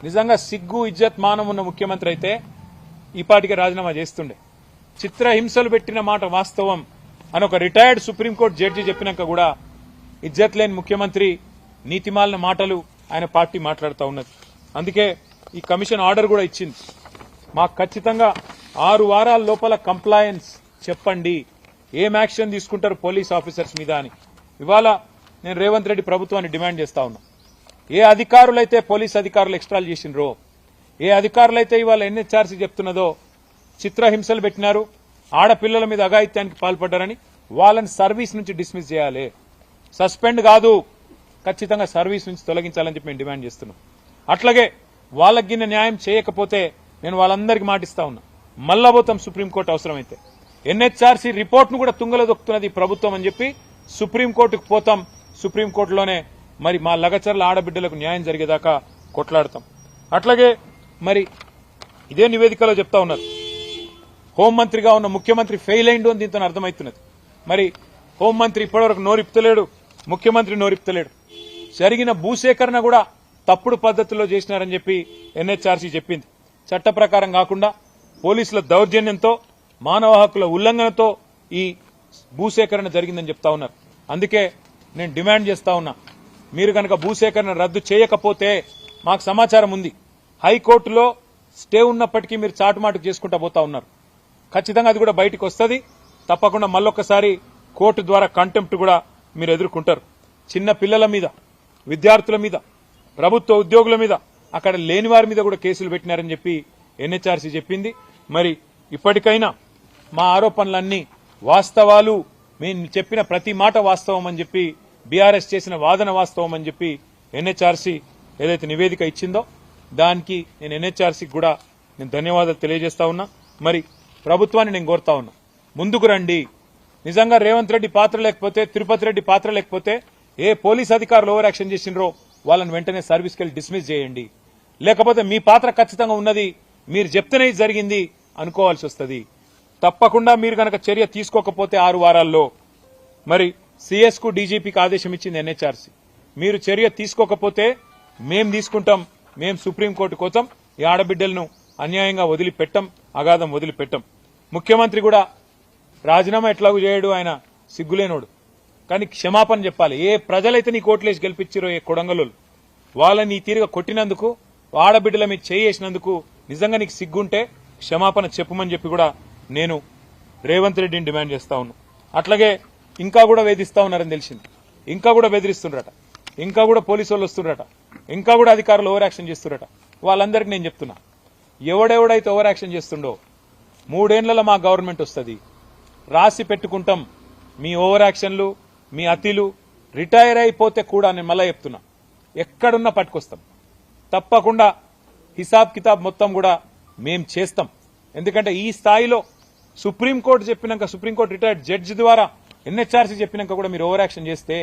నిజంగా సిగ్గు ఇజ్జత్ మానం ఉన్న ముఖ్యమంత్రి అయితే ఈపాటికి రాజీనామా చేస్తుండే. చిత్రహింసలు పెట్టిన మాట వాస్తవం అని ఒక రిటైర్డ్ సుప్రీంకోర్టు జడ్జి చెప్పినాక కూడా ఇజ్జత్ లేని ముఖ్యమంత్రి నీతిమాలిన మాటలు ఆయన పార్టీ మాట్లాడుతూ ఉన్నది. అందుకే ఈ కమిషన్ ఆర్డర్ కూడా ఇచ్చింది. మాకు ఖచ్చితంగా 6 వారాల లోపల కంప్లయన్స్ చెప్పండి, ఏం యాక్షన్ తీసుకుంటారు పోలీస్ ఆఫీసర్స్ మీద అని. ఇవాళ నేను రేవంత్ రెడ్డి ప్రభుత్వాన్ని డిమాండ్ చేస్తా ఉన్నా. ఏ అధికారులైతే పోలీస్ అధికారులు ఎక్స్ట్రాల్ చేసినరో, ఏ అధికారులైతే ఇవాళ ఎన్హెచ్ఆర్సీ చెప్తున్నదో చిత్రహింసలు పెట్టినారు, ఆడపిల్లల మీద అఘాయిత్యానికి పాల్పడ్డారని వాళ్ళని సర్వీస్ నుంచి డిస్మిస్ చేయాలి. సస్పెండ్ కాదు, ఖచ్చితంగా సర్వీస్ నుంచి తొలగించాలని చెప్పి మేము డిమాండ్ చేస్తున్నాం. అట్లాగే వాళ్ళకి గిన్న న్యాయం చేయకపోతే నేను వాళ్ళందరికీ మాటిస్తా ఉన్నా, మళ్ళా పోతాం సుప్రీంకోర్టు అవసరమైతే. ఎన్హెచ్ఆర్సీ రిపోర్ట్ ను కూడా తుంగలో దొక్కుతున్నది ప్రభుత్వం అని చెప్పి సుప్రీంకోర్టుకు పోతాం. సుప్రీంకోర్టులోనే మరి మా లగచర్ల ఆడబిడ్డలకు న్యాయం జరిగేదాకా కొట్లాడతాం. అట్లాగే మరి ఇదే నివేదికలో చెప్తా ఉన్నారు, హోంమంత్రిగా ఉన్న ముఖ్యమంత్రి ఫెయిల్ అయిండు అని దీంతో అర్థమవుతున్నది. మరి హోంమంత్రి ఇప్పటివరకు నోరిప్తలేడు, ముఖ్యమంత్రి నోరిప్తలేడు. జరిగిన భూసేకరణ కూడా తప్పుడు పద్ధతిలో చేసినారని చెప్పి ఎన్హెచ్ఆర్సీ చెప్పింది. చట్ట ప్రకారం కాకుండా పోలీసుల దౌర్జన్యంతో, మానవ హక్కుల ఉల్లంఘనతో ఈ భూసేకరణ జరిగిందని చెప్తా ఉన్నారు. అందుకే నేను డిమాండ్ చేస్తా ఉన్నా, మీరు కనుక భూసేకరణ రద్దు చేయకపోతే మాకు సమాచారం ఉంది, హైకోర్టులో స్టే ఉన్నప్పటికీ మీరు చాటుమాటు చేసుకుంటా పోతా ఉన్నారు. ఖచ్చితంగా అది కూడా బయటకు వస్తుంది. తప్పకుండా మళ్ళొక్కసారి కోర్టు ద్వారా కంటెంప్ట్ కూడా మీరు ఎదుర్కొంటారు. చిన్న పిల్లల మీద, విద్యార్థుల మీద, ప్రభుత్వ ఉద్యోగుల మీద, అక్కడ లేని వారి మీద కూడా కేసులు పెట్టినారని చెప్పి ఎన్హెచ్ఆర్సీ చెప్పింది. మరి ఇప్పటికైనా మా ఆరోపణలన్నీ వాస్తవాలు, మేము చెప్పిన ప్రతి మాట వాస్తవం అని చెప్పి, బీఆర్ఎస్ చేసిన వాదన వాస్తవం అని చెప్పి ఎన్హెచ్ఆర్సీ ఏదైతే నివేదిక ఇచ్చిందో దానికి నేను ఎన్హెచ్ఆర్సీకి కూడా నేను ధన్యవాదాలు తెలియజేస్తా ఉన్నా. మరి ప్రభుత్వాన్ని నేను కోరుతా ఉన్నా, ముందుకు రండి. నిజంగా రేవంత్ రెడ్డి పాత్ర లేకపోతే, తిరుపతి రెడ్డి పాత్ర లేకపోతే, ఏ పోలీస్ అధికారులు ఓవర్ యాక్షన్ చేసినరో వాళ్ళని వెంటనే సర్వీస్కి వెళ్ళి డిస్మిస్ చేయండి. లేకపోతే మీ పాత్ర ఖచ్చితంగా ఉన్నది, మీరు చెప్తేనే జరిగింది అనుకోవాల్సి వస్తుంది. తప్పకుండా మీరు కనుక చర్య తీసుకోకపోతే 6 వారాల్లో మరి సీఎస్ కు డీజీపీకి ఆదేశం ఇచ్చింది ఎన్హెచ్ఆర్సీ. మీరు చర్య తీసుకోకపోతే మేం తీసుకుంటాం, మేం సుప్రీంకోర్టుకు పోతాం. ఈ ఆడబిడ్డలను అన్యాయంగా వదిలిపెట్టం, అగాధం వదిలిపెట్టం. ముఖ్యమంత్రి కూడా రాజీనామా ఎట్లాగూ చేయడు, ఆయన సిగ్గులేనోడు. కానీ క్షమాపణ చెప్పాలి. ఏ ప్రజలైతే నీ కోట్లేసి గెలిపించారో, ఏ కొడంగలు వాళ్ళని ఈ తీరుగా కొట్టినందుకు, ఆడబిడ్డల మీద చేసినందుకు నిజంగా నీకు సిగ్గుంటే క్షమాపణ చెప్పమని చెప్పి కూడా నేను రేవంత్ రెడ్డిని డిమాండ్ చేస్తా ఉన్నా. అట్లాగే ఇంకా కూడా వేధిస్తా ఉన్నారని తెలిసింది, ఇంకా కూడా బెదిరిస్తుండ్రట, ఇంకా కూడా పోలీసు వాళ్ళు వస్తుండ్రట, ఇంకా కూడా అధికారులు ఓవర్ యాక్షన్ చేస్తుండ్రట. వాళ్ళందరికీ నేను చెప్తున్నా, ఎవడెవడైతే ఓవర్ యాక్షన్ చేస్తుండో 3 ఏళ్లలో మా గవర్నమెంట్ వస్తుంది, రాసి పెట్టుకుంటాం. మీ ఓవర్ యాక్షన్లు, మీ అతిలు రిటైర్ అయిపోతే కూడా నేను మళ్ళా చెప్తున్నా, ఎక్కడున్నా పట్టుకొస్తాం. తప్పకుండా హిసాబ్ కితాబ్ మొత్తం కూడా మేం చేస్తాం. ఎందుకంటే ఈ స్థాయిలో సుప్రీంకోర్టు చెప్పినాక, సుప్రీంకోర్టు రిటైర్డ్ జడ్జి ద్వారా ఎన్హెచ్ఆర్సీ చెప్పినాక కూడా మీరు ఓవర్ యాక్షన్ చేస్తే,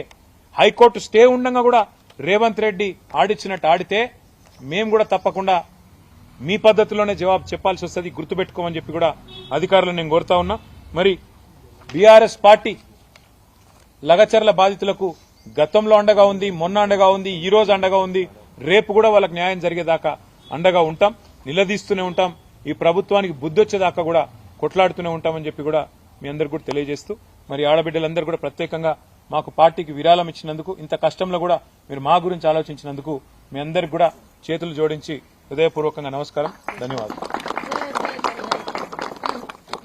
హైకోర్టు స్టే ఉండగా కూడా రేవంత్ రెడ్డి ఆడిచ్చినట్టు ఆడితే మేము కూడా తప్పకుండా మీ పద్ధతిలోనే జవాబు చెప్పాల్సి వస్తుంది, గుర్తుపెట్టుకోమని చెప్పి కూడా అధికారులను నేను కోరుతా ఉన్నా. మరి బీఆర్ఎస్ పార్టీ లగచర్ల బాధితులకు గతంలో అండగా ఉంది, మొన్న అండగా ఉంది, ఈ రోజు అండగా ఉంది, రేపు కూడా వాళ్ళకి న్యాయం జరిగేదాకా అండగా ఉంటాం, నిలదీస్తూనే ఉంటాం. ఈ ప్రభుత్వానికి బుద్ధి వచ్చేదాకా కూడా కొట్లాడుతూనే ఉంటామని చెప్పి కూడా మీ అందరికీ కూడా తెలియజేస్తూ, మరి ఆడబిడ్డలందరూ కూడా ప్రత్యేకంగా మాకు పార్టీకి విరాళం ఇచ్చినందుకు, ఇంత కష్టంలో కూడా మీరు మా గురించి ఆలోచించినందుకు మీ అందరికి కూడా చేతులు జోడించి హృదయపూర్వకంగా నమస్కారం, ధన్యవాదాలు.